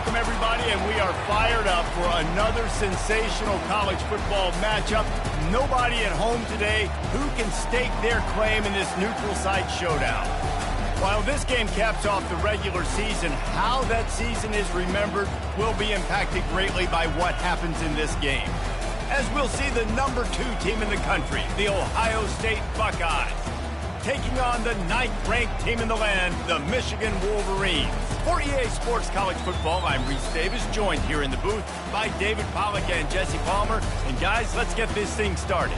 welcome everybody, and we are fired up for another sensational college football matchup. Nobody at home today who can stake their claim in this neutral site showdown. While this game caps off the regular season, how that season is remembered will be impacted greatly by what happens in this game. As we'll see the number 2 team in the country, the Ohio State Buckeyes, taking on the 9th-ranked team in the land, the Michigan Wolverines. For EA Sports College Football, I'm Reese Davis, joined here in the booth by David Pollack and Jesse Palmer. And guys, let's get this thing started.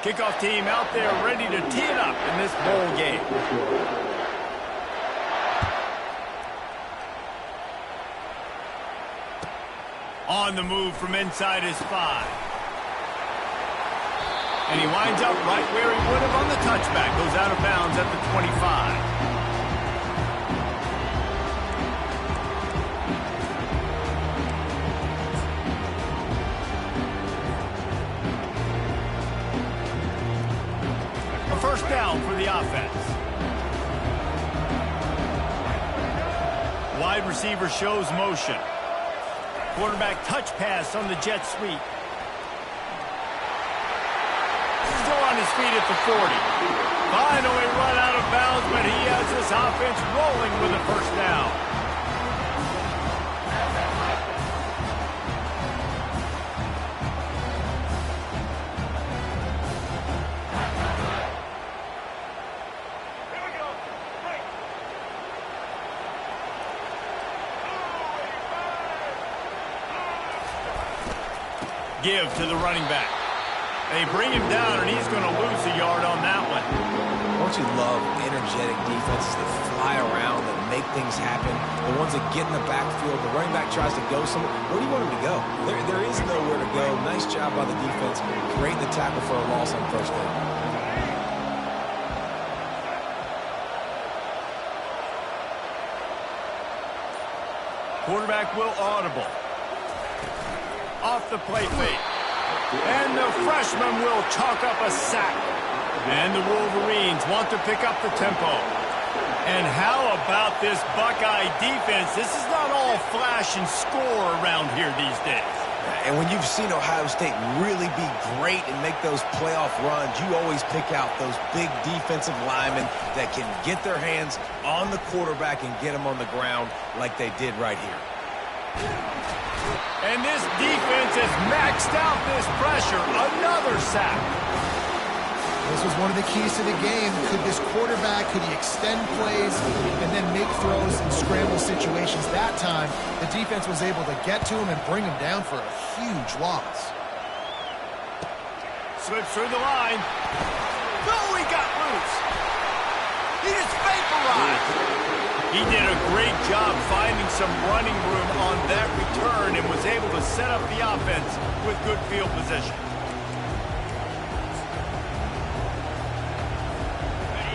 Kickoff team out there ready to tee it up in this bowl game. On the move from inside his 5. And he winds up right where he would have on the touchback. Goes out of bounds at the 25. First down for the offense. Wide receiver shows motion. Quarterback touch pass on the jet sweep. Still on his feet at the 40. Finally run out of bounds, but he has this offense rolling with a first down. Give to the running back. They bring him down, and he's going to lose a yard on that one. Don't you love energetic defenses that fly around, that make things happen? The ones that get in the backfield, the running back tries to go somewhere. Where do you want him to go? There is nowhere to go. Nice job by the defense, creating the tackle for a loss on first down. Quarterback will audible. Off the play fake. And the freshman will chalk up a sack. And the Wolverines want to pick up the tempo. And how about this Buckeye defense? This is not all flash and score around here these days. And when you've seen Ohio State really be great and make those playoff runs, you always pick out those big defensive linemen that can get their hands on the quarterback and get him on the ground like they did right here. And this defense has maxed out this pressure. Another sack. This was one of the keys to the game. Could this quarterback, could he extend plays and then make throws in scramble situations? That time, the defense was able to get to him and bring him down for a huge loss. Slips through the line. No, he got loose. He just vaporized. He did a great job finding some running room on that return and was able to set up the offense with good field position.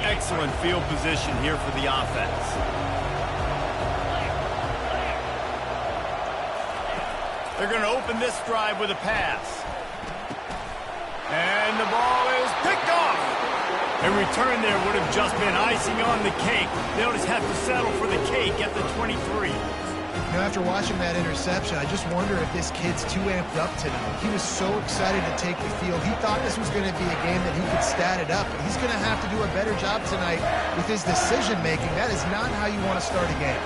Excellent field position here for the offense. They're going to open this drive with a pass. And the ball is picked off. A return there would have just been icing on the cake. They'll just have to settle for the cake at the 23. You know, after watching that interception, I just wonder if this kid's too amped up tonight. He was so excited to take the field. He thought this was going to be a game that he could stat it up, but he's going to have to do a better job tonight with his decision-making. That is not how you want to start a game.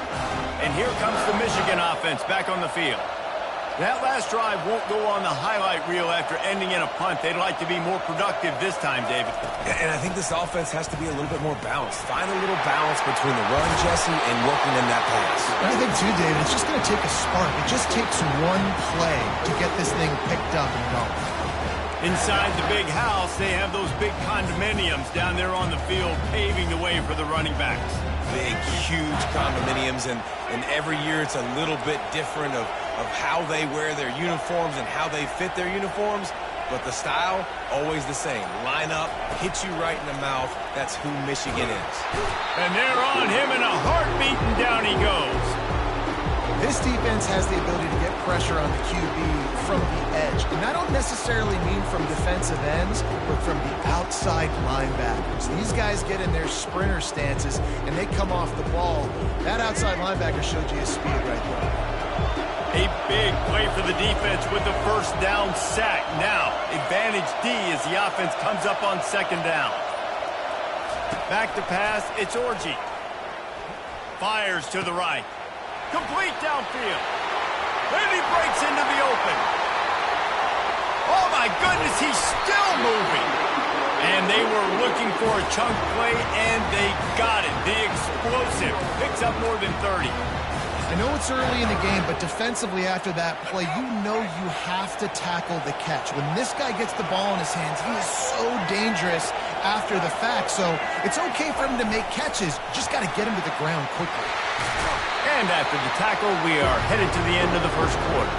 And here comes the Michigan offense back on the field. That last drive won't go on the highlight reel after ending in a punt. They'd like to be more productive this time, David. And I think this offense has to be a little bit more balanced. Find a little balance between the run, Jesse, and working in that pass. I think, too, David, it's just going to take a spark. It just takes one play to get this thing picked up and going. Inside the big house, they have those big condominiums down there on the field paving the way for the running backs. Big, huge condominiums, and every year it's a little bit different of how they wear their uniforms and how they fit their uniforms. But the style, always the same. Line up, hit you right in the mouth. That's who Michigan is. And they're on him in a heartbeat, and down he goes. This defense has the ability to get pressure on the QB from the edge. And I don't necessarily mean from defensive ends, but from the outside linebackers. These guys get in their sprinter stances, and they come off the ball. That outside linebacker showed you his speed right there. A big play for the defense with the first down sack. Now, advantage D as the offense comes up on second down. Back to pass, it's Orji. Fires to the right. Complete downfield. And he breaks into the open. Oh my goodness, he's still moving. And they were looking for a chunk play, and they got it. The explosive picks up more than 30. I know it's early in the game, but defensively after that play, you know you have to tackle the catch. When this guy gets the ball in his hands, he is so dangerous after the fact. So it's okay for him to make catches. Just got to get him to the ground quickly. And after the tackle, we are headed to the end of the first quarter.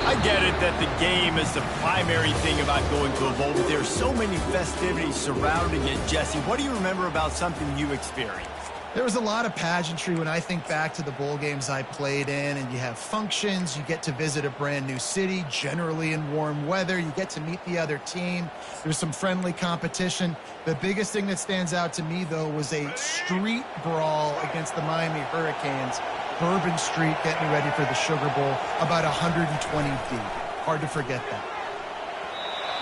I get it that the game is the primary thing about going to a bowl, but there are so many festivities surrounding it. Jesse, what do you remember about something you experienced? There was a lot of pageantry when I think back to the bowl games I played in, and you have functions, you get to visit a brand new city, generally in warm weather, you get to meet the other team, there's some friendly competition. The biggest thing that stands out to me, though, was a street brawl against the Miami Hurricanes. Bourbon Street getting ready for the Sugar Bowl, about 120 deep. Hard to forget that.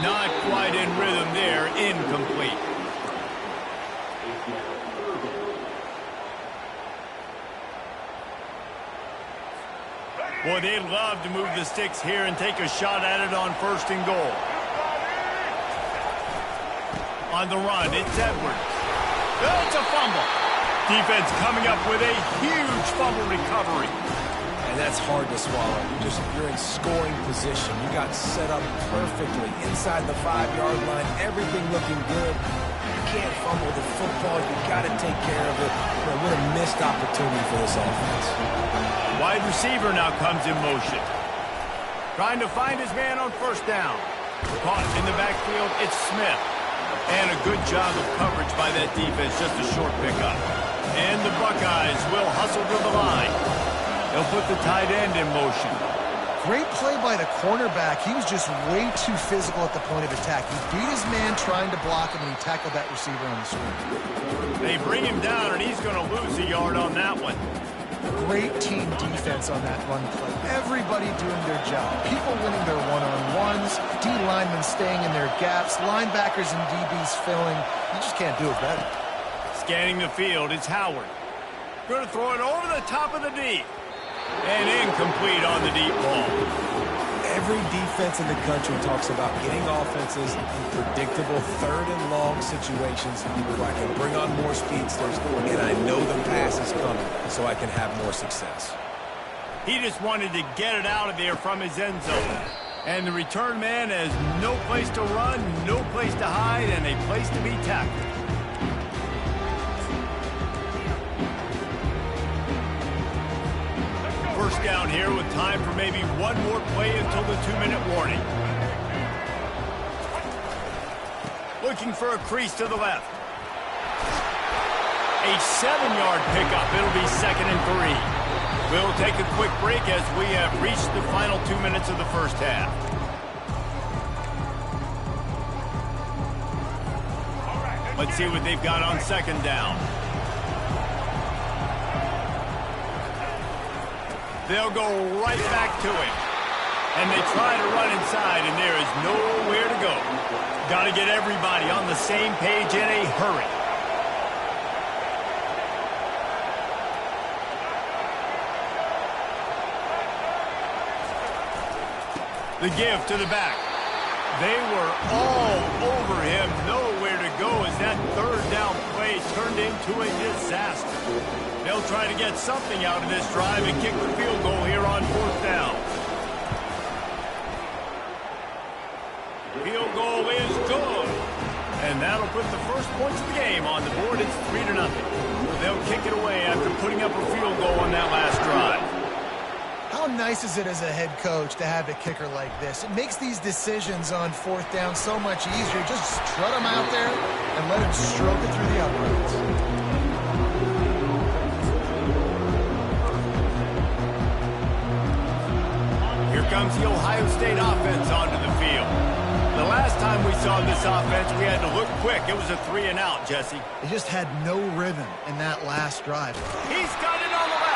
Not quite in rhythm there, incomplete. Boy, they'd love to move the sticks here and take a shot at it on first and goal. On the run, it's Edwards. Oh, it's a fumble. Defense coming up with a huge fumble recovery. And that's hard to swallow. You're in scoring position. You got set up perfectly inside the 5-yard line. Everything looking good. You can't fumble the football. You got to take care of it. What a missed opportunity for this offense. Wide receiver now comes in motion. Trying to find his man on first down. Caught in the backfield, it's Smith. And a good job of coverage by that defense, just a short pickup. And the Buckeyes will hustle to the line. They'll put the tight end in motion. Great play by the cornerback. He was just way too physical at the point of attack. He beat his man trying to block him, and he tackled that receiver on the swing. They bring him down, and he's going to lose a yard on that one. Great team defense on that run play. Everybody doing their job. People winning their one-on-ones, D linemen staying in their gaps, linebackers and DBs filling. You just can't do it better. Scanning the field, it's Howard. Going to throw it over the top of the D. And incomplete on the deep ball. Every defense in the country talks about getting offenses in predictable third and long situations where I can bring on more speedsters, and I know the pass is coming, so I can have more success. He just wanted to get it out of there from his end zone. And the return man has no place to run, no place to hide, and a place to be tackled. First down here with time for maybe one more play until the 2-minute warning. Looking for a crease to the left. A 7-yard pickup. It'll be 2nd and 3. We'll take a quick break as we have reached the final 2 minutes of the first half. Let's see what they've got on second down. They'll go right back to him. And they try to run inside, and there is nowhere to go. Got to get everybody on the same page in a hurry. The give to the back. They were all over him. Nowhere to go as that third down play turned into a disaster. They'll try to get something out of this drive and kick the field goal here on 4th down. Field goal is good. And that'll put the first points of the game on the board. It's 3-0. They'll kick it away after putting up a field goal on that last drive. How How nice is it as a head coach to have a kicker like this? It makes these decisions on fourth down so much easier. Just strut them out there and let him stroke it through the uprights. Here comes the Ohio State offense onto the field. The last time we saw this offense, we had to look quick. It was a 3-and-out, Jesse. They just had no rhythm in that last drive. He's got it on the left.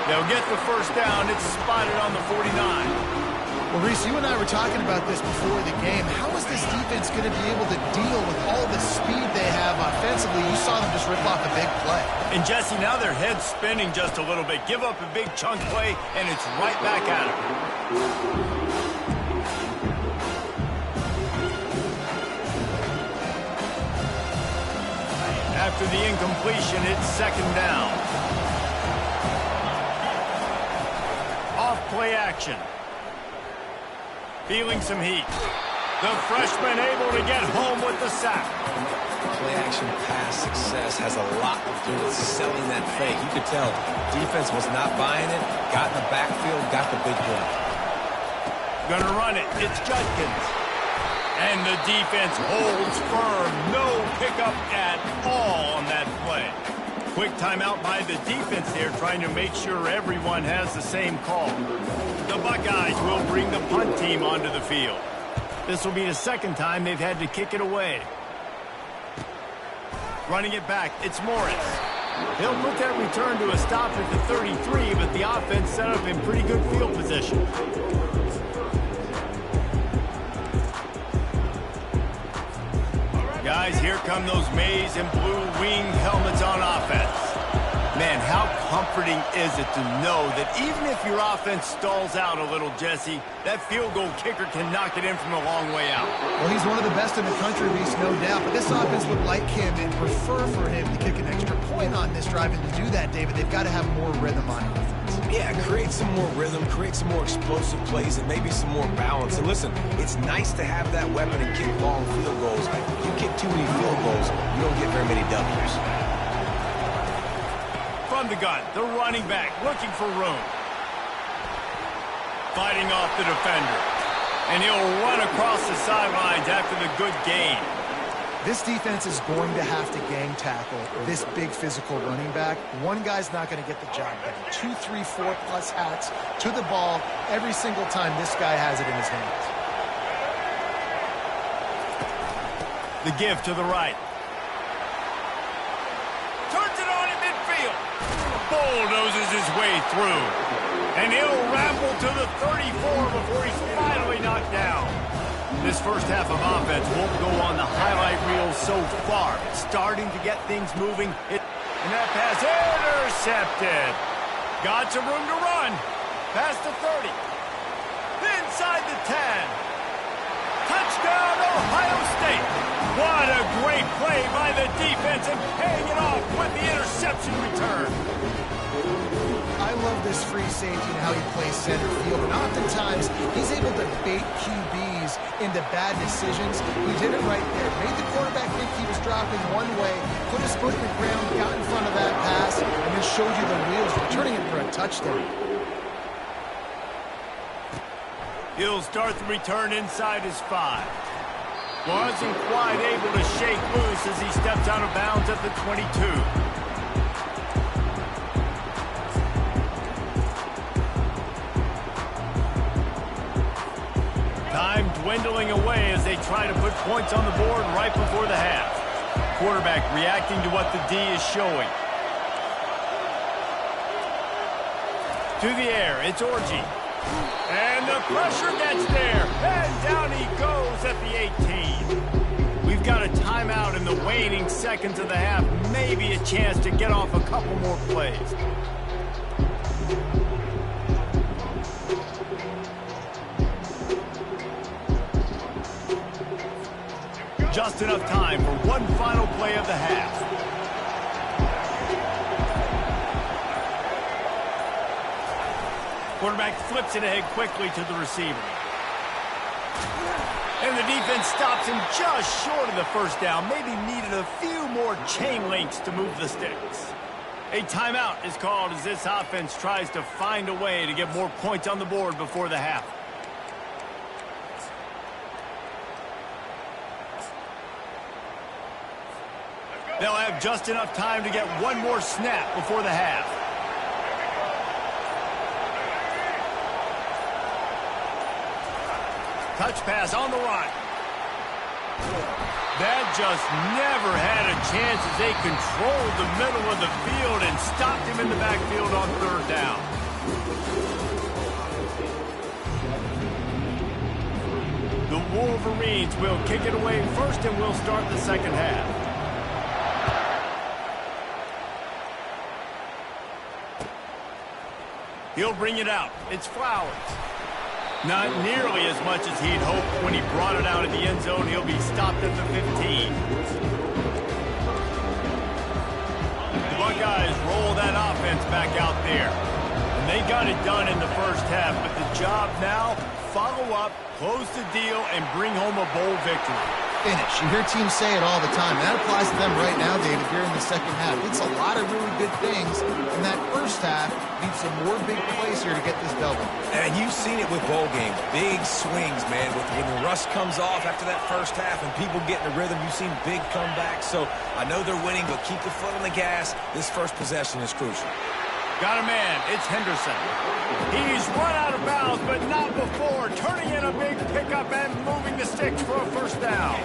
They'll get the first down. It's spotted on the 49. Well, Reese, you and I were talking about this before the game. How is this defense going to be able to deal with all the speed they have offensively? You saw them just rip off a big play. And, Jesse, now their head's spinning just a little bit. Give up a big chunk play, and it's right back at them. After the incompletion, it's second down. Off play action. Feeling some heat. The freshman able to get home with the sack. Play action pass success has a lot to do with selling that fake. You could tell defense was not buying it, got in the backfield, got the big play. Gonna run it. It's Judkins. And the defense holds firm. No pickup at all on that play. Quick timeout by the defense there, trying to make sure everyone has the same call. The Buckeyes will bring the punt team onto the field. This will be the second time they've had to kick it away. Running it back, it's Morris. He'll put that return to a stop at the 33, but the offense set up in pretty good field position. Guys, here come those maize and blue wing helmets on offense. Man, how comforting is it to know that even if your offense stalls out a little, Jesse, that field goal kicker can knock it in from a long way out. Well, he's one of the best in the country, Reese, no doubt. But this offense would like him and prefer for him to kick an extra point on this drive. And to do that, David, they've got to have more rhythm on offense. Yeah, create some more rhythm, create some more explosive plays, and maybe some more balance. And listen, it's nice to have that weapon and kick long field goals. If you kick too many field goals, you don't get very many W's. From the gun, the running back looking for room. Fighting off the defender. And he'll run across the sidelines after the good gain. This defense is going to have to gang tackle this big physical running back. One guy's not going to get the job done. 2, 3, 4 plus hats to the ball every single time this guy has it in his hands. The give to the right. Turns it on in midfield. Bulldozes his way through. And he'll ramble to the 34 before he's finally knocked down. This first half of offense won't go on the highlight reel so far. Starting to get things moving. And that pass intercepted. Got some room to run. Past the 30. Inside the 10. Touchdown, Ohio State. What a great play by the defense and paying it off with the interception return. I love this free safety and how he plays center field. And oftentimes, he's able to bait QBs into bad decisions. He did it right there. Made the quarterback think he was dropping one way, put his foot in the ground, got in front of that pass, and then showed you the wheels, returning it for a touchdown. He'll start the return inside his 5. Wasn't quite able to shake loose as he steps out of bounds at the 22. Time dwindling away as they try to put points on the board right before the half. Quarterback reacting to what the D is showing. To the air, it's Orji. And the pressure gets there. And down he goes at the 18. We've got a timeout in the waning seconds of the half. Maybe a chance to get off a couple more plays. Just enough time for one final play of the half. Quarterback flips it ahead quickly to the receiver. And the defense stops him just short of the first down. Maybe needed a few more chain links to move the sticks. A timeout is called as this offense tries to find a way to get more points on the board before the half. They'll have just enough time to get one more snap before the half. Touch pass on the run. That just never had a chance as they controlled the middle of the field and stopped him in the backfield on third down. The Wolverines will kick it away first, and we'll start the second half. He'll bring it out. It's Flowers. Not nearly as much as he'd hoped when he brought it out of the end zone. He'll be stopped at the 15. The Buckeyes roll that offense back out there. And they got it done in the first half, but the job now, follow up, close the deal, and bring home a bold victory. Finish. You hear teams say it all the time. That applies to them right now, David, here in the second half. It's a lot of really good things in that first half. Need some more big plays here to get this double. And you've seen it with bowl games. Big swings, man. When the rust comes off after that first half and people get in the rhythm, you've seen big comebacks. So I know they're winning, but keep the foot on the gas. This first possession is crucial. Got a man. It's Henderson. He's run out of bounds, but not before turning in a big pickup and moving the sticks for a first down.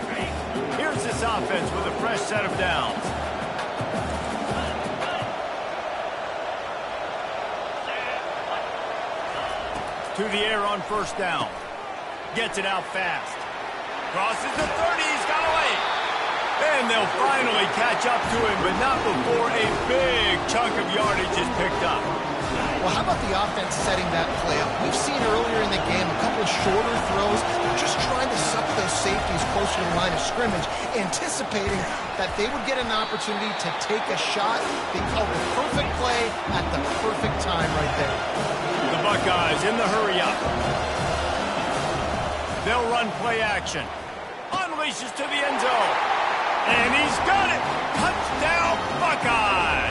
Here's this offense with a fresh set of downs. To the air on first down. Gets it out fast. Crosses the 30. He's got away. And they'll finally catch up to him, but not before a big chunk of yardage is picked up. Well, how about the offense setting that play up? We've seen earlier in the game a couple of shorter throws. They're just trying to suck those safeties closer to the line of scrimmage, anticipating that they would get an opportunity to take a shot. They called the perfect play at the perfect time right there. The Buckeyes in the hurry up. They'll run play action. Unleashes to the end zone. And he's got it! Touchdown, Buckeyes!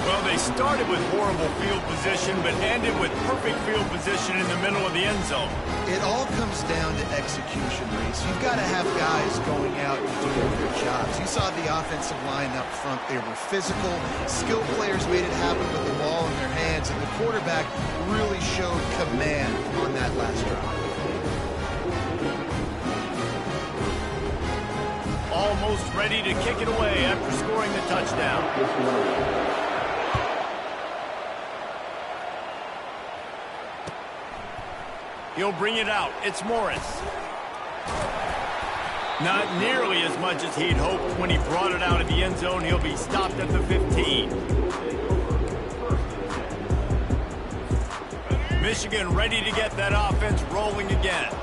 Well, they started with horrible field position, but ended with perfect field position in the middle of the end zone. It all comes down to execution, Reese. You've got to have guys going out and doing their jobs. You saw the offensive line up front. They were physical. Skilled players made it happen with the ball in their hands, and the quarterback really showed command on that last drive. Almost ready to kick it away after scoring the touchdown. He'll bring it out. It's Morris. Not nearly as much as he'd hoped when he brought it out of the end zone. He'll be stopped at the 15. Michigan ready to get that offense rolling again.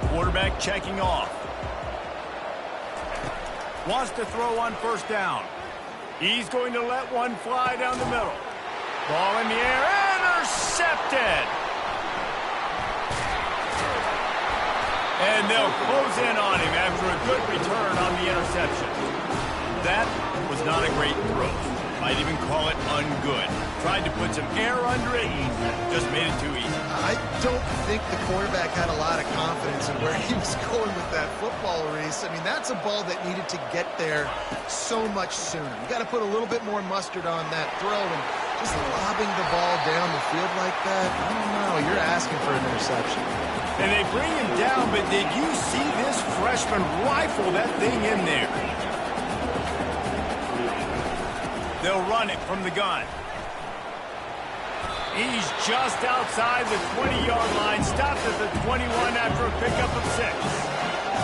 Quarterback checking off. Wants to throw on first down. He's going to let one fly down the middle. Ball in the air, intercepted. And they'll close in on him after a good return on the interception. That was not a great throw. Might even call it ungood. Tried to put some air under it and just made it too easy. I don't think the quarterback had a lot of confidence in where he was going with that football, Reese. I mean, that's a ball that needed to get there so much sooner. You got to put a little bit more mustard on that throw, and just lobbing the ball down the field like that, I don't know. You're asking for an interception. And they bring him down, but did you see this freshman rifle that thing in there? They'll run it from the gun. He's just outside the 20-yard line, stopped at the 21 after a pickup of 6.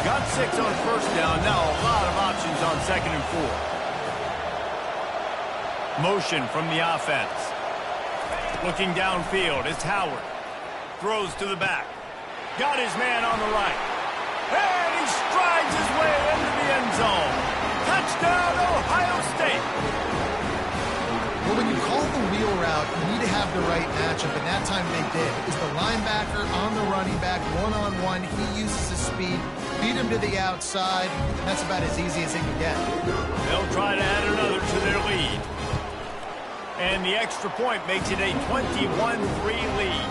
Got 6 on first down, now a lot of options on 2nd and 4. Motion from the offense. Looking downfield, it's Howard. Throws to the back. Got his man on the right. And he strides his way into the end zone. Touchdown, Ohio State. Well, when you call the wheel route, you need to have the right matchup, and that time they did. It's the linebacker on the running back, one-on-one. He uses his speed. Feed him to the outside. That's about as easy as it can get. They'll try to add another to their lead. And the extra point makes it a 21-3 lead.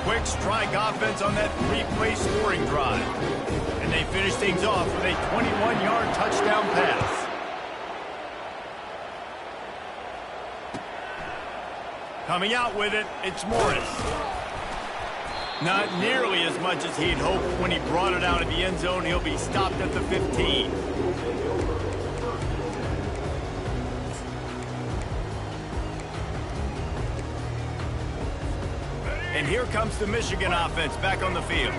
Quick strike offense on that three-play scoring drive. And they finish things off with a 21-yard touchdown pass. Coming out with it, it's Morris. Not nearly as much as he'd hoped when he brought it out of the end zone. He'll be stopped at the 15. And here comes the Michigan offense back on the field.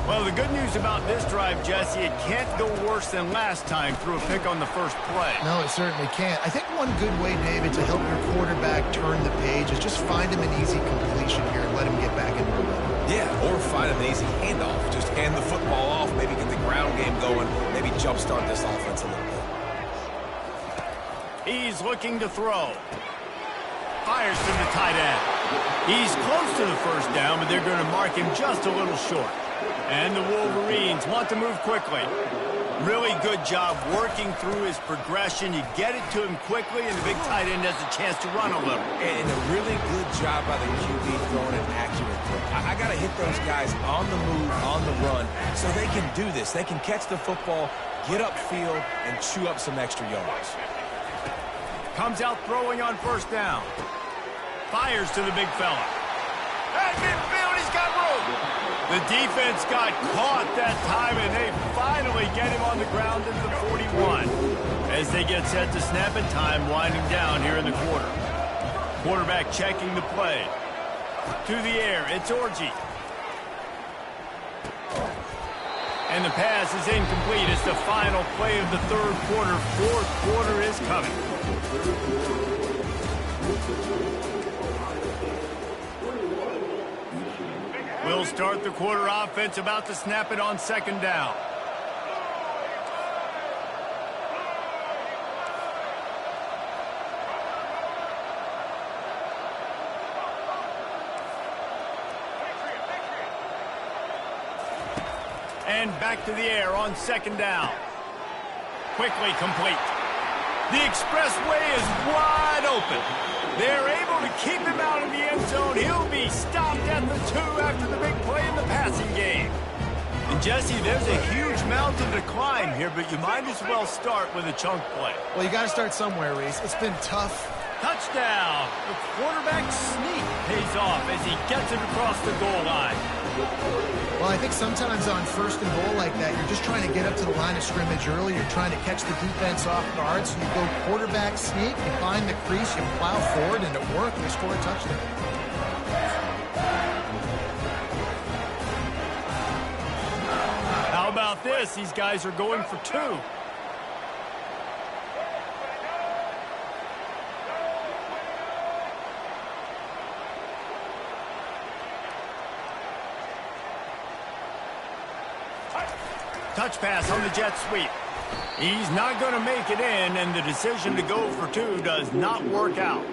Well, the good news about this drive, Jesse, it can't go worse than last time through a pick on the first play. No, it certainly can't. I think one good way, David, to help your quarterback turn the page is just find him an easy completion here and let him get back into the run. Yeah, or find him an easy handoff. Just hand the football off, maybe get the ground game going, maybe jumpstart this offense a little bit. He's looking to throw. Fires to the tight end. He's close to the first down, but they're going to mark him just a little short. And the Wolverines want to move quickly. Really good job working through his progression. You get it to him quickly, and the big tight end has a chance to run a little. And a really good job by the QB throwing an accurate throw. I got to hit those guys on the move, on the run, so they can do this. They can catch the football, get upfield, and chew up some extra yards. Comes out throwing on first down. Fires to the big fella. At midfield, he's got room. The defense got caught that time, and they finally get him on the ground into the 41. As they get set to snap it, time winding down here in the quarter. Quarterback checking the play. To the air, it's Orji. And the pass is incomplete. It's the final play of the third quarter. Fourth quarter is coming. We'll start the quarter offense, about to snap it on second down. And back to the air on second down. Quickly complete. The expressway is wide open. They're able to keep him out of the end zone. He'll be stopped at the 2 after the big play in the passing game. And Jesse, there's a huge mountain to climb here, but you might as well start with a chunk play. Well, you got to start somewhere, Reese. It's been tough. Touchdown! The quarterback sneak pays off as he gets it across the goal line. Well, I think sometimes on first and goal like that, you're just trying to get up to the line of scrimmage early. You're trying to catch the defense off guard. So you go quarterback sneak, you find the crease, you plow forward, and it worked. They score a touchdown. How about this? These guys are going for 2. Touch pass on the jet sweep. He's not going to make it in, and the decision to go for 2 does not work out.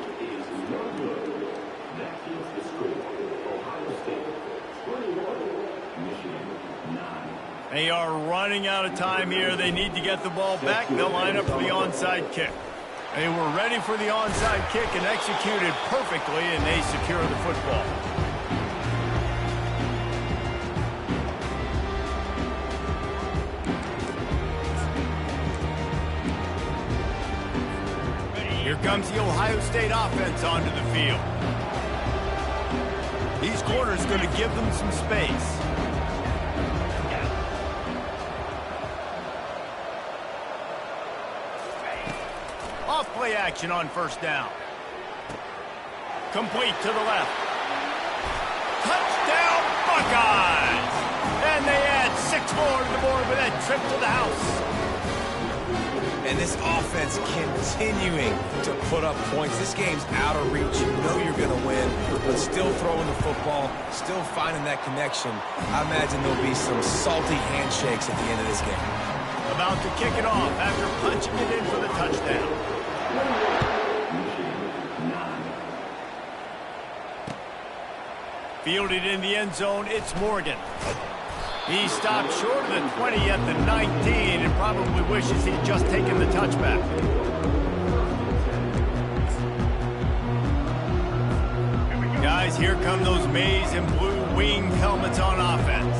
They are running out of time here. They need to get the ball back. They'll line up for the onside kick. They were ready for the onside kick and executed perfectly, and they secure the football. Here comes the Ohio State offense onto the field. These corners going to give them some space. Off play action on first down. Complete to the left. Touchdown Buckeyes! And they add 6 more to the board with that trip to the house. And this offense continuing to put up points. This game's out of reach. You know you're going to win, but still throwing the football, still finding that connection. I imagine there'll be some salty handshakes at the end of this game. About to kick it off after punching it in for the touchdown. Fielded in the end zone, it's Morgan. He stopped short of the 20 at the 19 and probably wishes he'd just taken the touchback. Guys, here come those maize and blue winged helmets on offense.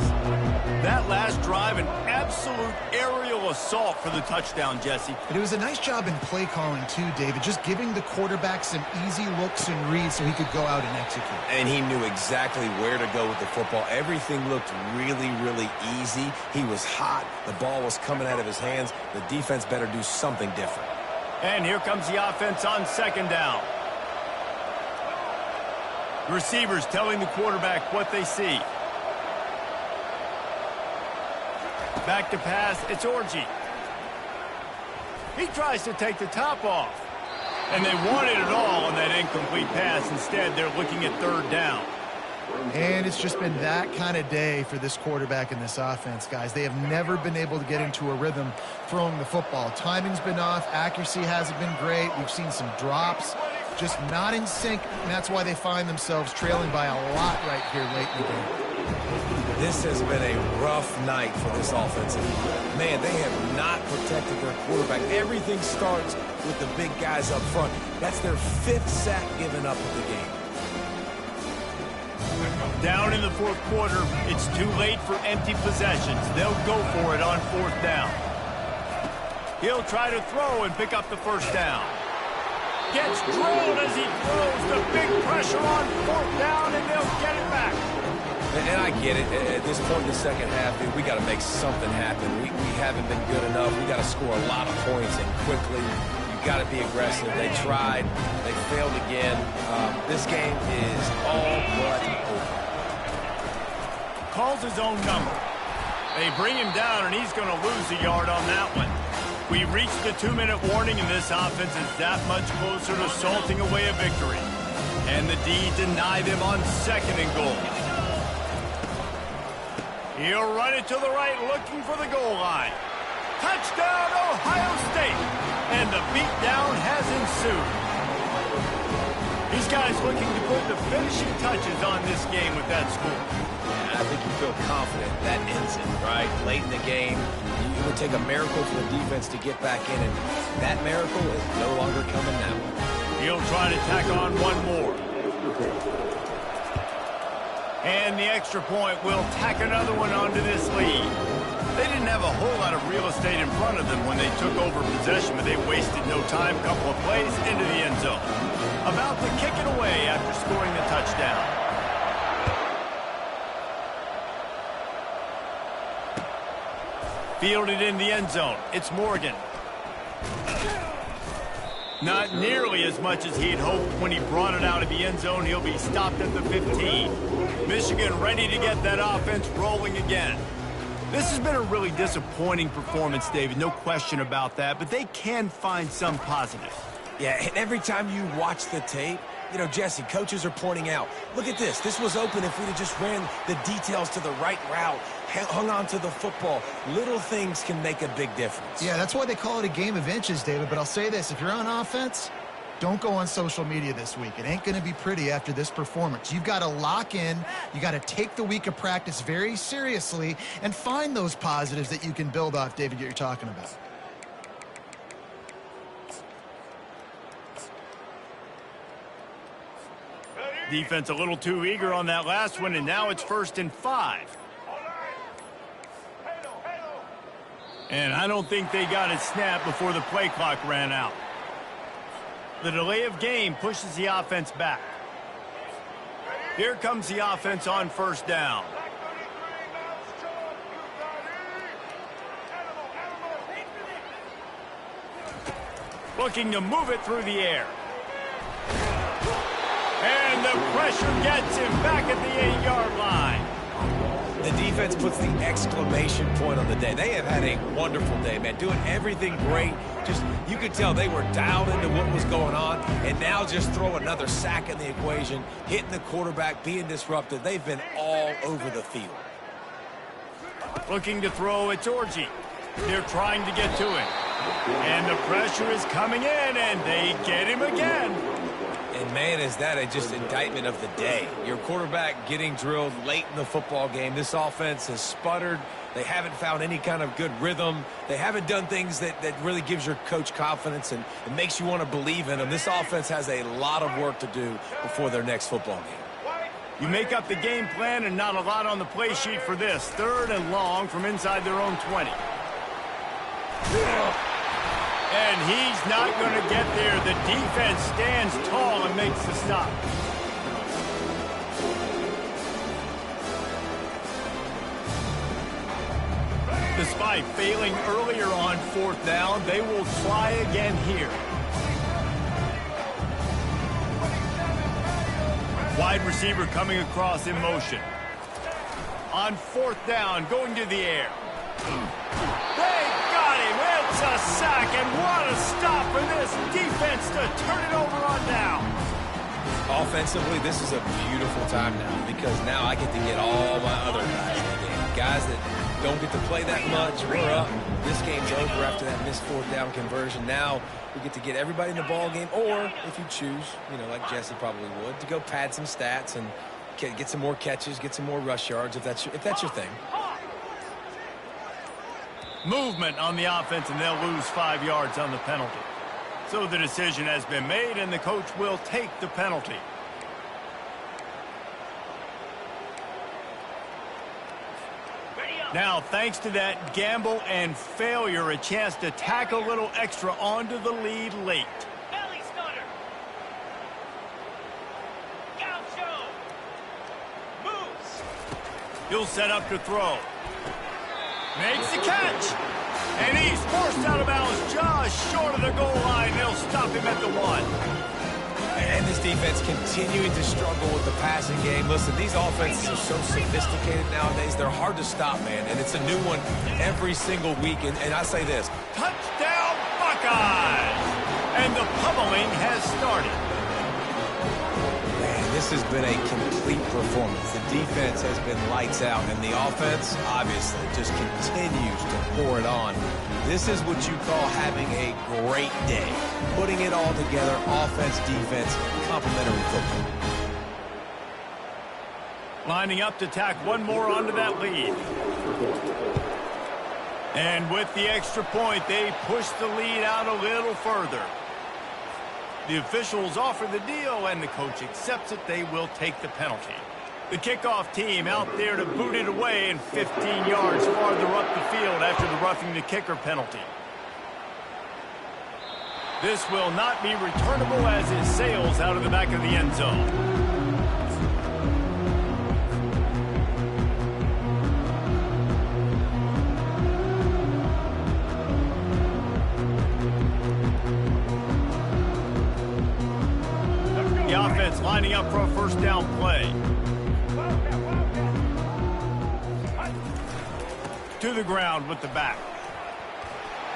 That last drive, an absolute aerial assault for the touchdown, Jesse. But it was a nice job in play calling too, David, just giving the quarterback some easy looks and reads so he could go out and execute. And he knew exactly where to go with the football. Everything looked really, really easy. He was hot. The ball was coming out of his hands. The defense better do something different. And here comes the offense on second down. Receivers telling the quarterback what they see. Back to pass, it's Orji. He tries to take the top off. And they wanted it all on that incomplete pass. Instead, they're looking at third down. And it's just been that kind of day for this quarterback and this offense, guys. They have never been able to get into a rhythm throwing the football. Timing's been off. Accuracy hasn't been great. We've seen some drops. Just not in sync, and that's why they find themselves trailing by a lot right here late in the game. This has been a rough night for this offensive unit. Man, they have not protected their quarterback. Everything starts with the big guys up front. That's their 5th sack given up of the game. Down in the fourth quarter, it's too late for empty possessions. They'll go for it on fourth down. He'll try to throw and pick up the first down. Gets drilled as he throws. The big pressure on fourth down, and they'll get it back. And I get it. At this point in the second half, dude, we got to make something happen. We haven't been good enough. We got to score a lot of points and quickly. You got to be aggressive. They tried. They failed again. This game is all but over. Calls his own number. They bring him down, and he's going to lose a yard on that one. We reached the 2-minute warning, and this offense is that much closer to salting away a victory. And the D deny them on second and goal. He'll run it to the right, looking for the goal line. Touchdown, Ohio State! And the beatdown has ensued. These guys looking to put the finishing touches on this game with that score. Yeah, I think you feel confident that ends it, right? Late in the game, it would take a miracle for the defense to get back in, and that miracle is no longer coming now. He'll try to tack on one more. And the extra point will tack another one onto this lead. They didn't have a whole lot of real estate in front of them when they took over possession, but they wasted no time. Couple of plays into the end zone. About to kick it away after scoring the touchdown. Fielded in the end zone. It's Morgan. Not nearly as much as he had hoped when he brought it out of the end zone. He'll be stopped at the 15. Michigan ready to get that offense rolling again. This has been a really disappointing performance, David. No question about that, but they can find some positives. Yeah, and every time you watch the tape, you know, Jesse, coaches are pointing out, look at this. This was open if we'd have just ran the details to the right route, hung on to the football. Little things can make a big difference. Yeah, that's why they call it a game of inches, David. But I'll say this, if you're on offense, don't go on social media this week. It ain't going to be pretty after this performance. You've got to lock in. You got to take the week of practice very seriously and find those positives that you can build off, David, that you're talking about. Defense a little too eager on that last one, and now it's 1st and 5. And I don't think they got it snapped before the play clock ran out. The delay of game pushes the offense back. Here comes the offense on 1st down. Looking to move it through the air. And the pressure gets him back at the 8-yard line. The defense puts the exclamation point on the day. They have had a wonderful day, man. Doing everything great. Just, you could tell they were dialed into what was going on. And now just throw another sack in the equation, hitting the quarterback, being disrupted. They've been all over the field. Looking to throw, it's Orji. They're trying to get to him. And the pressure is coming in, and they get him again. And man, is that just indictment of the day. Your quarterback getting drilled late in the football game. This offense has sputtered. They haven't found any kind of good rhythm. They haven't done things that really gives your coach confidence and makes you want to believe in them. This offense has a lot of work to do before their next football game. You make up the game plan and not a lot on the play sheet for this. 3rd and long from inside their own 20. And he's not going to get there. The defense stands tall and makes the stop. Despite failing earlier on 4th down, they will try again here. Wide receiver coming across in motion. On 4th down, going to the air. They got him. It's a sack, and what a stop for this defense to turn it over on down. Offensively, this is a beautiful time now because now I get to get all my other guys in the game. Guys that don't get to play that much. We're up. This game's over after that missed 4th down conversion. Now we get to get everybody in the ball game, or if you choose, like Jesse probably would, to go pad some stats and get some more catches, get some more rush yards if that's your thing. Movement on the offense, and they'll lose 5 yards on the penalty. So the decision has been made, and the coach will take the penalty. Now, thanks to that gamble and failure, a chance to tack a little extra onto the lead late. Belly stunner. Gaucho. Moves. He'll set up to throw. Makes the catch. And he's forced out of bounds just short of the goal line. They'll stop him at the 1. And this defense continuing to struggle with the passing game. Listen, these offenses are so sophisticated nowadays. They're hard to stop, man. And it's a new one every single week. And I say this. Touchdown, Buckeyes! And the pummeling has started. Man, this has been a complete performance. The defense has been lights out. And the offense, obviously, just continues to pour it on. This is what you call having a great day. Putting it all together, offense, defense, complementary football. Lining up to tack one more onto that lead. And with the extra point, they push the lead out a little further. The officials offer the deal, and the coach accepts it. They will take the penalty. The kickoff team out there to boot it away and 15 yards farther up the field after the roughing the kicker penalty. This will not be returnable as it sails out of the back of the end zone. The offense lining up for a 1st down play. To the ground with the back.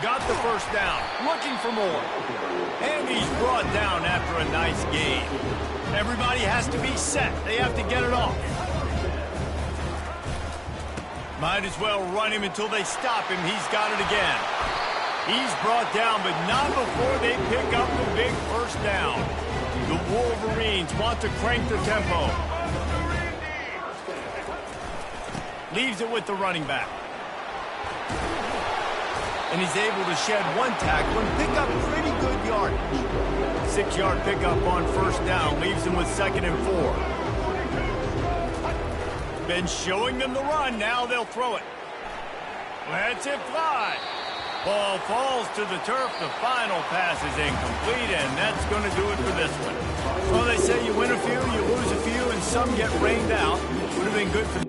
Got the 1st down. Looking for more. And he's brought down after a nice gain. Everybody has to be set. They have to get it off. Might as well run him until they stop him. He's got it again. He's brought down, but not before they pick up the big 1st down. The Wolverines want to crank the tempo. Leaves it with the running back. And he's able to shed 1 tackle and pick up pretty good yardage. 6-yard pickup on 1st down leaves him with 2nd and 4. Been showing them the run. Now they'll throw it. Lets it fly. Ball falls to the turf. The final pass is incomplete, and that's going to do it for this one. Well, they say you win a few, you lose a few, and some get rained out. Would have been good for